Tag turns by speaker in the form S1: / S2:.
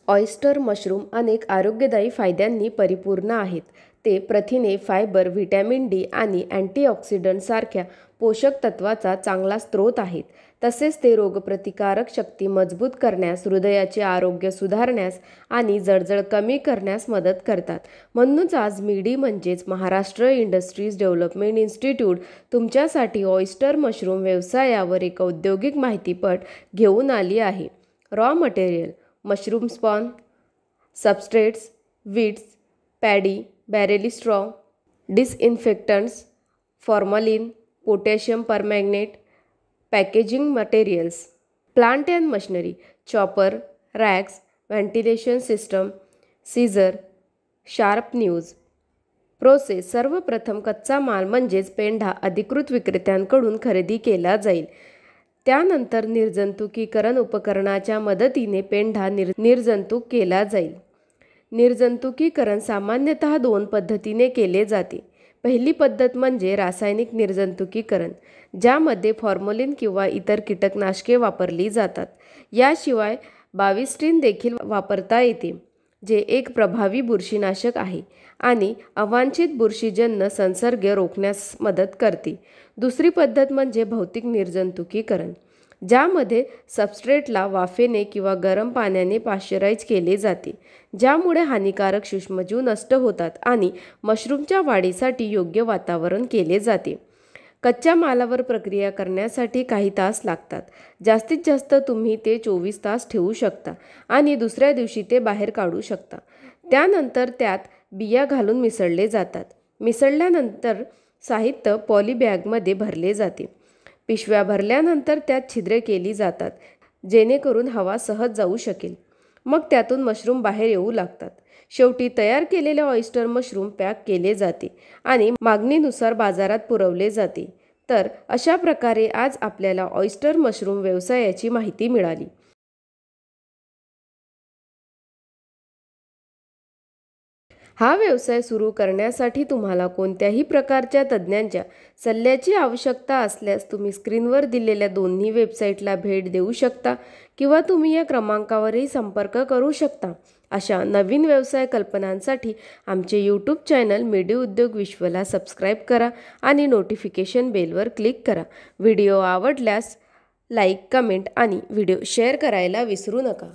S1: Oyster mushroom अनेक आरोग्यदायी फायद्यांनी परिपूर्ण आहेत. ते प्रथिने, फायबर, व्हिटॅमिन डी आणि अँटीऑक्सिडंट सारख्या पोषक तत्वाचा चांगला स्रोत आहेत. तसेच ते रोगप्रतिकारक शक्ती मजबूत करण्यास, हृदयाचे आरोग्य सुधारण्यास आणि जळजळ कमी करण्यास मदत करतात. म्हणूनच आज मीडी म्हणजेच महाराष्ट्र इंडस्ट्रीज डेव्हलपमेंट इन्स्टिट्यूट तुमच्यासाठी ऑयस्टर मशरूम व्यवसायावर एक औद्योगिक माहितीपट घेऊन आली आहे. Raw material: mushroom spawn, substrates, wheats, paddy, barley straw, disinfectants, formalin, potassium permanganate. Packaging materials: plant and machinery, chopper, racks, ventilation system, scissor, sharp news. Process: सर्वप्रथम कच्चा माल म्हणजेच पेंढा अधिकृत विक्रेत्यांकडून खरेदी केला जाईल. त्यानंतर निर्जंतुकीकरण उपकरणाच्या मदतीने पेंढा निर्जंतुक केला जाईल. निर्जंतुकीकरण सामान्यतः 2 पद्धतीने केले जाते. पहिली पद्धत म्हणजे रासायनिक निर्जंतुकीकरण, ज्यामध्ये फॉर्मलिन किंवा इतर कीटकनाशके वापरली जातात. याशिवाय बाविस्टिन देखील वापरता येते, जे एक प्रभावी बुरशीनाशक आहे आणि अवांछित बुरशीजन्य संसर्ग रोखण्यास मदत करते. दुसरी पद्धत म्हणजे भौतिक निर्जंतुकीकरण, ज्यामध्ये सबस्ट्रेटला वाफेने किंवा गरम पाण्याने पाश्चराइज केले जाते, ज्यामुळे हानिकारक सूक्ष्मजीव नष्ट होतात आणि मशरूमच्या वाढीसाठी योग्य वातावरण केले जाते. कच्च्या मालावर प्रक्रिया करण्यासाठी काही तास लागतात. जास्तीत जास्त तुम्ही ते 24 तास ठेवू शकता आणि दुसऱ्या दिवशी ते बाहेर काढू शकता. त्यानंतर त्यात बिया घालून मिसळले जातात. मिसळल्यानंतर साहित्य पॉलिबॅगमध्ये भरले जाते. पिशव्या भरल्यानंतर त्यात छिद्रे केली जातात, जेणेकरून हवा सहज जाऊ शकेल. मग त्यातून मशरूम बाहेर येऊ लागतात. शेवटी तयार केलेले ऑयस्टर मशरूम पॅक केले जाते आणि मागणीनुसार बाजारात पुरवले जाते. तर अशा प्रकारे आज आपल्याला ऑयस्टर मशरूम व्यवसायाची माहिती मिळाली. हा व्यवसाय सुरू करण्यासाठी तुम्हाला कोणत्याही प्रकारच्या तज्ज्ञांच्या सल्ल्याची आवश्यकता असल्यास तुम्ही स्क्रीनवर दिलेल्या दोन्ही वेबसाईटला भेट देऊ शकता किंवा तुम्ही या क्रमांकावरही संपर्क करू शकता. अशा नवीन व्यवसाय कल्पनांसाठी आमचे यूट्यूब चॅनल मीडी उद्योग विश्वला सबस्क्राईब करा आणि नोटिफिकेशन बेलवर क्लिक करा. व्हिडिओ आवडल्यास लाईक, कमेंट आणि व्हिडिओ शेअर करायला विसरू नका.